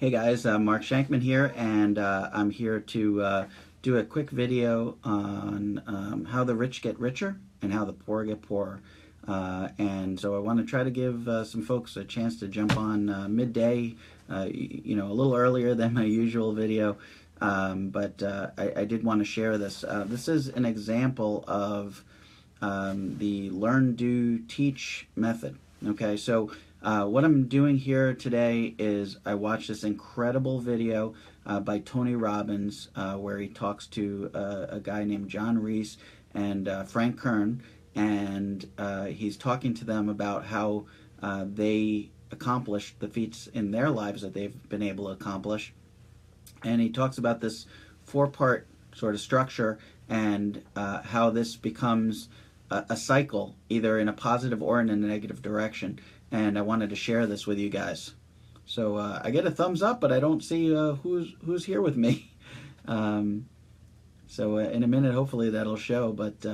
Hey guys, Mark Schenkman here, and I'm here to do a quick video on how the rich get richer and how the poor get poorer. And so I want to try to give some folks a chance to jump on midday, a little earlier than my usual video, but I did want to share this. This is an example of the learn, do, teach method. Okay, so what I'm doing here today is I watched this incredible video by Tony Robbins where he talks to a guy named John Reese and Frank Kern, and he's talking to them about how they accomplished the feats in their lives that they've been able to accomplish. And he talks about this four-part sort of structure and how this becomes a cycle, either in a positive or in a negative direction. And I wanted to share this with you guys. So I get a thumbs up, but I don't see who's here with me. So in a minute, hopefully that'll show. But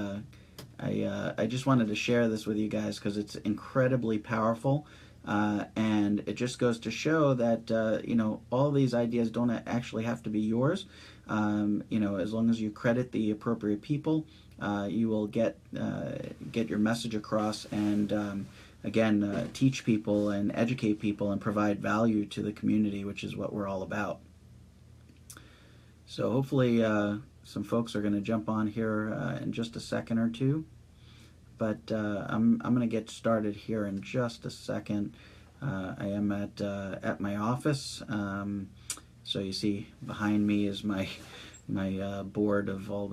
I just wanted to share this with you guys because it's incredibly powerful. And it just goes to show that all these ideas don't actually have to be yours. As long as you credit the appropriate people, you will get your message across, and again, teach people and educate people and provide value to the community, which is what we're all about. So hopefully some folks are going to jump on here in just a second or two. But I'm going to get started here in just a second. I am at my office. So you see behind me is my board of all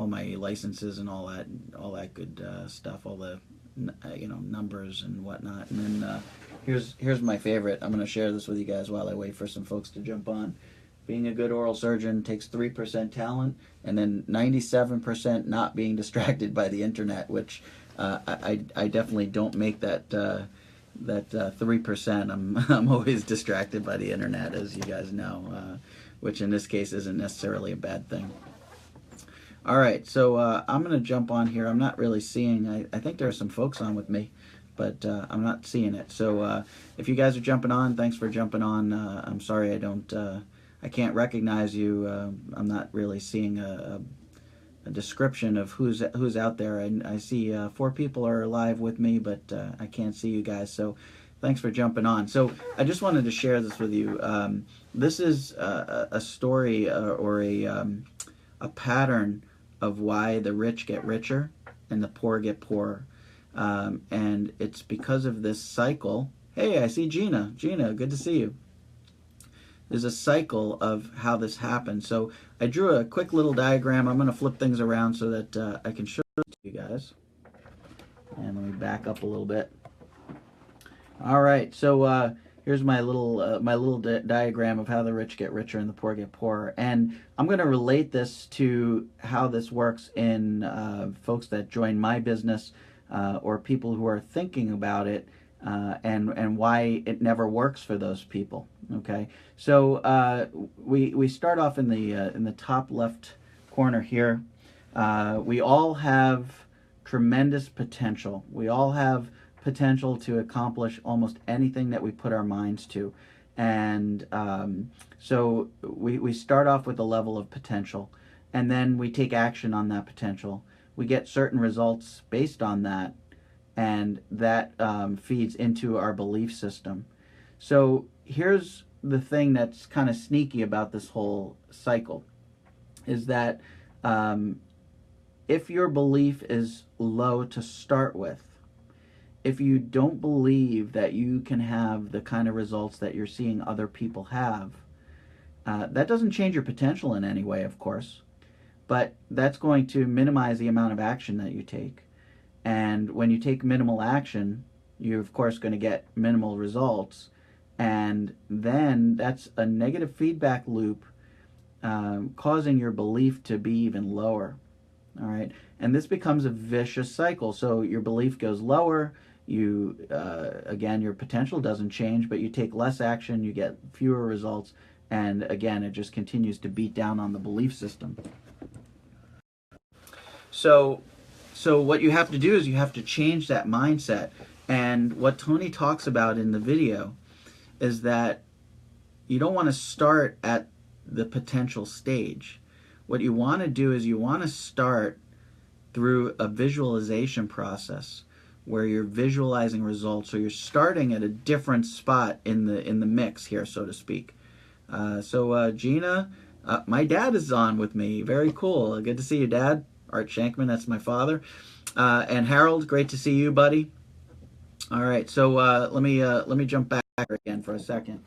my licenses and all that good stuff, all the numbers and whatnot. And then here's my favorite. I'm going to share this with you guys while I wait for some folks to jump on. Being a good oral surgeon takes 3% talent, and then 97% not being distracted by the internet, which I definitely don't make that 3%. I'm always distracted by the internet, as you guys know, which in this case isn't necessarily a bad thing. All right, so I'm going to jump on here. I'm not really seeing, I think there are some folks on with me, but I'm not seeing it. So if you guys are jumping on, thanks for jumping on. I'm sorry I can't recognize you. I'm not really seeing a description of who's out there. I see 4 people are live with me, but I can't see you guys. So thanks for jumping on. So I just wanted to share this with you. This is a story or a pattern of why the rich get richer and the poor get poorer. And it's because of this cycle. Hey, I see Gina. Gina, good to see you. There's a cycle of how this happens. So I drew a quick little diagram. I'm going to flip things around so that I can show it to you guys. And let me back up a little bit. All right, so here's my little diagram of how the rich get richer and the poor get poorer. And I'm going to relate this to how this works in folks that join my business or people who are thinking about it. And why it never works for those people. Okay, so we start off in the top left corner here. We all have tremendous potential. We all have potential to accomplish almost anything that we put our minds to, and so we start off with a level of potential, and then we take action on that potential. We get certain results based on that. And that feeds into our belief system. So here's the thing that's kind of sneaky about this whole cycle, is that if your belief is low to start with, if you don't believe that you can have the kind of results that you're seeing other people have, that doesn't change your potential in any way, of course, but that's going to minimize the amount of action that you take. And when you take minimal action, you're of course going to get minimal results. And then that's a negative feedback loop causing your belief to be even lower. All right. And this becomes a vicious cycle. So your belief goes lower. Again, your potential doesn't change, but you take less action, you get fewer results. And again, it just continues to beat down on the belief system. So what you have to do is you have to change that mindset. And what Tony talks about in the video is that you don't want to start at the potential stage. What you want to do is you want to start through a visualization process where you're visualizing results. So you're starting at a different spot in the mix here, so to speak. Gina, my dad is on with me. Very cool. Good to see you, Dad. Art Schenkman, that's my father. And Harold, great to see you, buddy. All right, so let me jump back again for a second.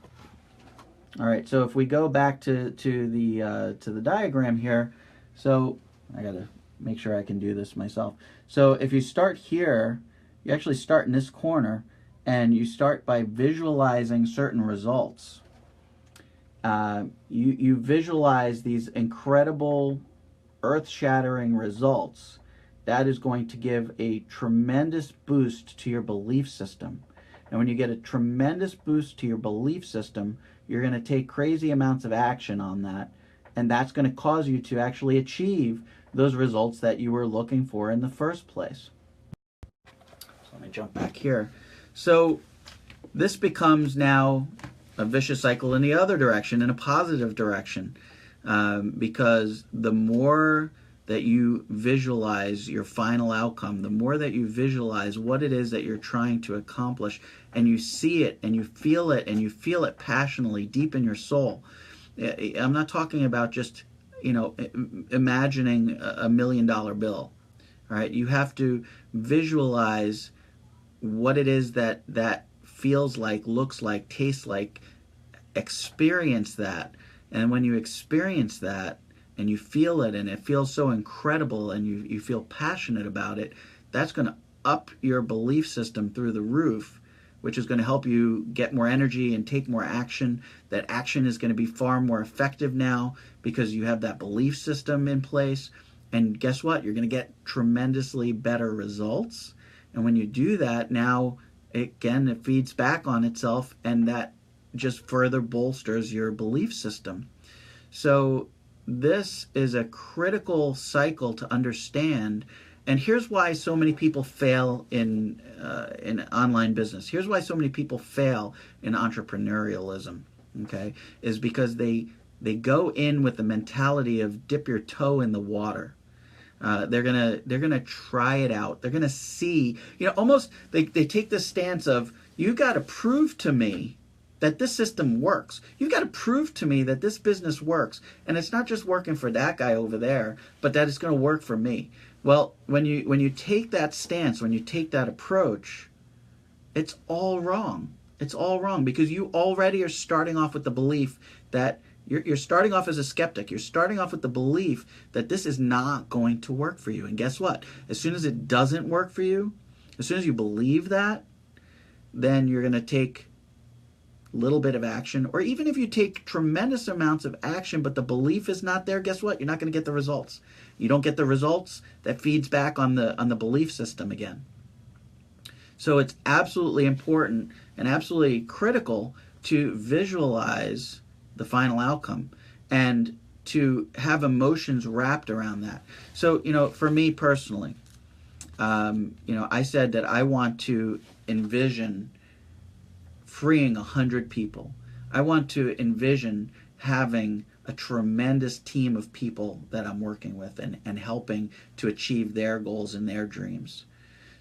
All right, so if we go back to the diagram here, so I gotta make sure I can do this myself. So if you start here, you actually start in this corner, and you start by visualizing certain results. You visualize these incredible, earth-shattering results. That is going to give a tremendous boost to your belief system. And when you get a tremendous boost to your belief system, you're going to take crazy amounts of action on that. And that's going to cause you to actually achieve those results that you were looking for in the first place. So let me jump back here. So this becomes now a vicious cycle in the other direction, in a positive direction. Because the more that you visualize your final outcome, the more that you visualize what it is that you're trying to accomplish, and you see it and you feel it and you feel it passionately deep in your soul. I'm not talking about just, imagining a $1 million bill. All right, you have to visualize what it is that feels like, looks like, tastes like, experience that. And when you experience that and you feel it and it feels so incredible and you feel passionate about it, that's going to up your belief system through the roof, which is going to help you get more energy and take more action. That action is going to be far more effective now because you have that belief system in place. And guess what? You're going to get tremendously better results. And when you do that, now, it feeds back on itself, and that just further bolsters your belief system. So this is a critical cycle to understand. And here's why so many people fail in online business. Here's why so many people fail in entrepreneurialism. Okay, is because they go in with the mentality of dip your toe in the water. They're gonna try it out. They're gonna see. Almost they take this stance of, you got to prove to me that this system works. You've got to prove to me that this business works, and it's not just working for that guy over there, but that it's going to work for me. Well, when you take that stance, when you take that approach, it's all wrong. It's all wrong because you already are starting off with the belief that you're starting off as a skeptic. You're starting off with the belief that this is not going to work for you. And guess what? As soon as it doesn't work for you, as soon as you believe that, then you're going to take little bit of action, or even if you take tremendous amounts of action but the belief is not there, guess what? You're not going to get the results. You don't get the results, that feeds back on the belief system again. So it's absolutely important and absolutely critical to visualize the final outcome and to have emotions wrapped around that. So, for me personally, I said that I want to envision freeing 100 people. I want to envision having a tremendous team of people that I'm working with and helping to achieve their goals and their dreams.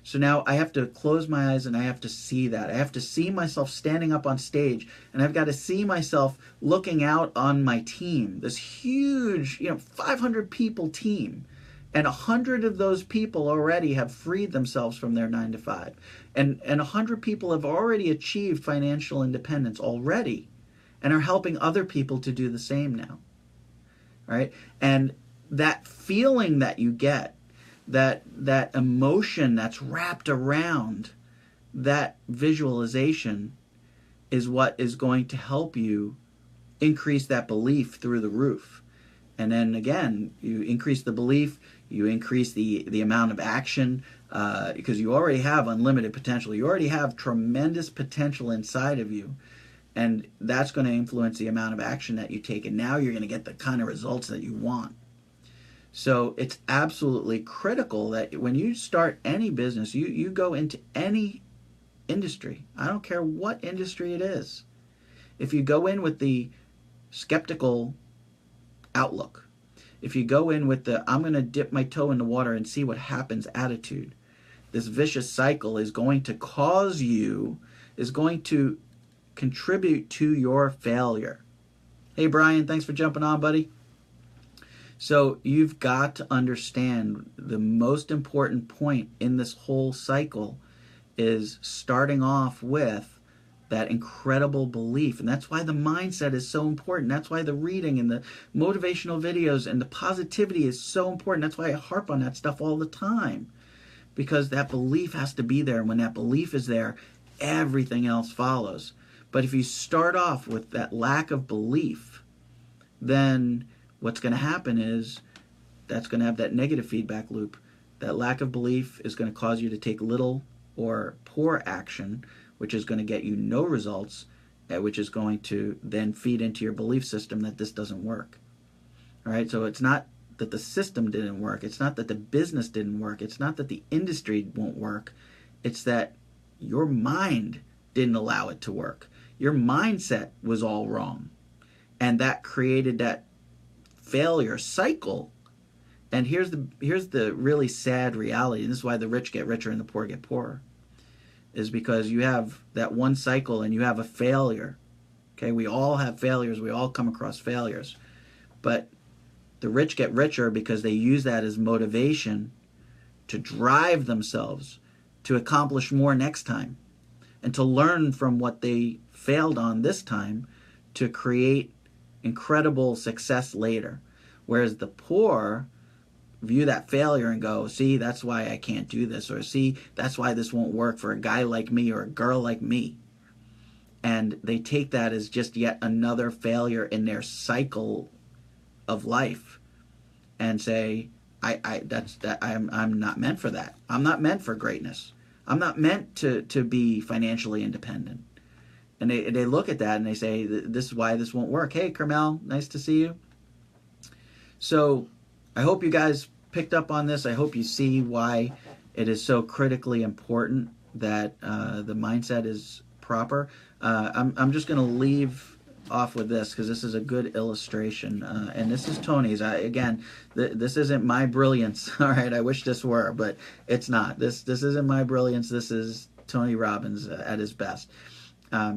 So now I have to close my eyes and I have to see that. I have to see myself standing up on stage, and I've got to see myself looking out on my team, this huge, 500 people team. And 100 of those people already have freed themselves from their 9-to-5. And 100 people have already achieved financial independence already and are helping other people to do the same now. Right? And that feeling that you get, that emotion that's wrapped around that visualization is what is going to help you increase that belief through the roof. And then again, you increase the belief, you increase the amount of action, because you already have unlimited potential. You already have tremendous potential inside of you. And that's going to influence the amount of action that you take. And now you're going to get the kind of results that you want. So it's absolutely critical that when you start any business, you go into any industry. I don't care what industry it is. If you go in with the skeptical outlook, if you go in with the I'm going to dip my toe in the water and see what happens attitude, this vicious cycle is going to cause you, is going to contribute to your failure. Hey Brian, thanks for jumping on, buddy. So you've got to understand the most important point in this whole cycle is starting off with that incredible belief. And that's why the mindset is so important. That's why the reading and the motivational videos and the positivity is so important. That's why I harp on that stuff all the time. Because that belief has to be there. And when that belief is there, everything else follows. But if you start off with that lack of belief, then what's going to happen is that's going to have that negative feedback loop. That lack of belief is going to cause you to take little or poor action, which is going to get you no results, which is going to then feed into your belief system that this doesn't work. All right, so it's not that the system didn't work. It's not that the business didn't work. It's not that the industry won't work. It's that your mind didn't allow it to work. Your mindset was all wrong. And that created that failure cycle. And here's the really sad reality, and this is why the rich get richer and the poor get poorer, is because you have that one cycle and you have a failure. Okay, we all have failures. We all come across failures. But the rich get richer because they use that as motivation to drive themselves to accomplish more next time and to learn from what they failed on this time to create incredible success later. Whereas the poor view that failure and go, see, that's why I can't do this, or see, that's why this won't work for a guy like me or a girl like me. And they take that as just yet another failure in their cycle of life and say, I'm not meant for that. I'm not meant for greatness. I'm not meant to be financially independent. And they look at that and they say, this is why this won't work. Hey, Carmel, nice to see you. So I hope you guys picked up on this. I hope you see why it is so critically important that the mindset is proper. I'm just going to leave off with this because this is a good illustration. And this is Tony's. This isn't my brilliance. All right, I wish this were, but it's not. This isn't my brilliance. This is Tony Robbins at his best.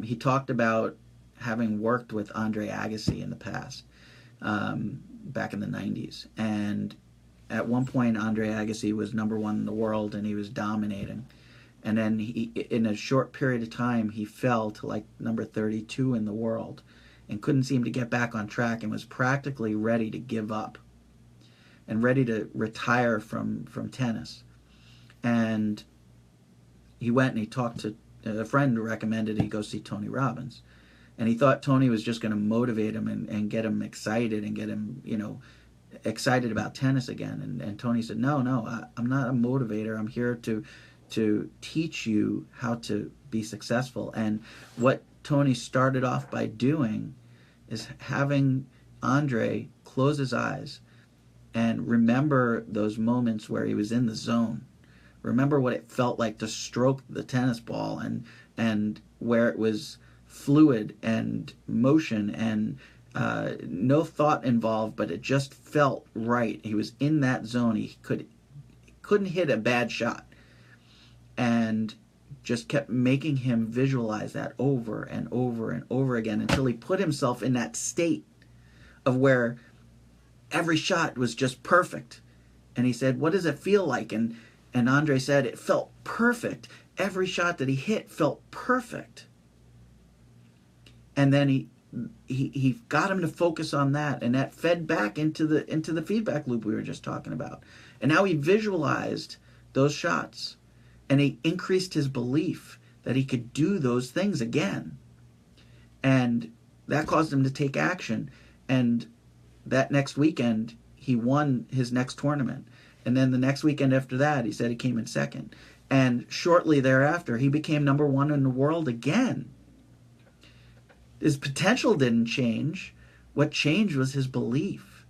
He talked about having worked with Andre Agassi in the past, back in the 90s. And at one point, Andre Agassi was #1 in the world, and he was dominating. And then in a short period of time, he fell to like number 32 in the world and couldn't seem to get back on track and was practically ready to give up and ready to retire from tennis. And he went and he talked to a friend who recommended he go see Tony Robbins. And he thought Tony was just going to motivate him and get him excited and get him, excited about tennis again. And Tony said, no, I'm not a motivator. I'm here to teach you how to be successful. And what Tony started off by doing is having Andre close his eyes and remember those moments where he was in the zone. Remember what it felt like to stroke the tennis ball and where it was fluid and motion and no thought involved, but it just felt right. He was in that zone. He couldn't hit a bad shot. And just kept making him visualize that over and over and over again until he put himself in that state of where every shot was just perfect. And he said, what does it feel like? And Andre said it felt perfect. Every shot that he hit felt perfect. And then he got him to focus on that, and that fed back into the feedback loop we were just talking about. And now he visualized those shots. And he increased his belief that he could do those things again. And that caused him to take action. And that next weekend, he won his next tournament. And then the next weekend after that, he said he came in second. And shortly thereafter, he became #1 in the world again. His potential didn't change. What changed was his belief.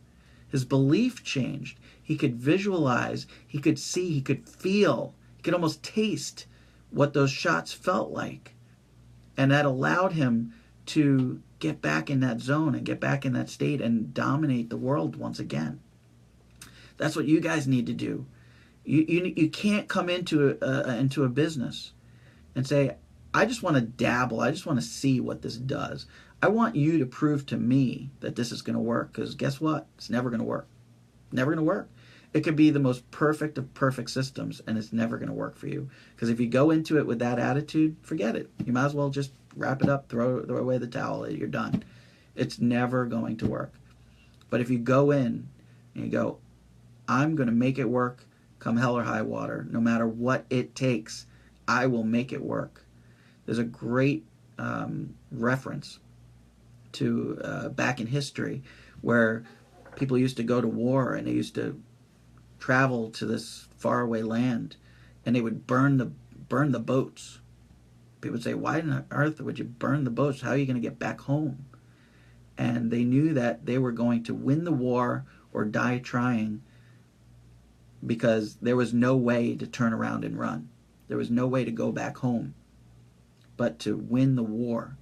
His belief changed. He could visualize, he could see, he could feel. He could almost taste what those shots felt like. And that allowed him to get back in that zone and get back in that state and dominate the world once again. That's what you guys need to do. You can't come into a business and say, I just want to dabble. I just want to see what this does. I want you to prove to me that this is going to work, because guess what? It's never going to work. Never going to work. It could be the most perfect of perfect systems, and it's never going to work for you. Because if you go into it with that attitude, forget it. You might as well just wrap it up, throw away the towel. You're done. It's never going to work. But if you go in and you go, I'm going to make it work come hell or high water, no matter what it takes, I will make it work. There's a great reference to back in history where people used to go to war and they used to travel to this faraway land and they would burn the boats. People would say, why on earth would you burn the boats? How are you going to get back home? And they knew that they were going to win the war or die trying, because there was no way to turn around and run. There was no way to go back home but to win the war.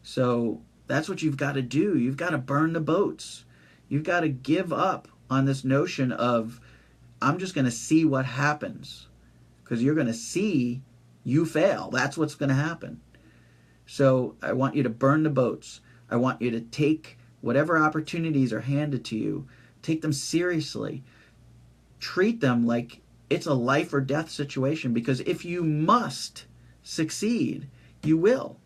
So that's what you've got to do. You've got to burn the boats. You've got to give up on this notion of, I'm just going to see what happens, because you're going to see you fail. That's what's going to happen. So I want you to burn the boats. I want you to take whatever opportunities are handed to you, take them seriously. Treat them like it's a life or death situation, because if you must succeed, you will.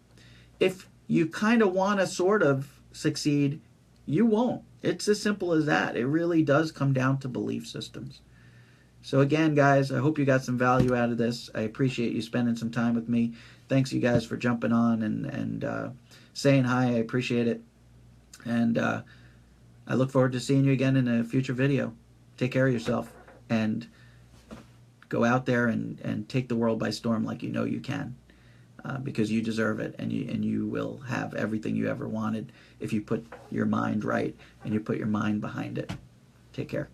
If you kind of want to sort of succeed, you won't. It's as simple as that. It really does come down to belief systems. So again, guys, I hope you got some value out of this. I appreciate you spending some time with me. Thanks, you guys, for jumping on and saying hi. I appreciate it. And I look forward to seeing you again in a future video. Take care of yourself and go out there and take the world by storm like you know you can, because you deserve it, and you will have everything you ever wanted if you put your mind right and you put your mind behind it. Take care.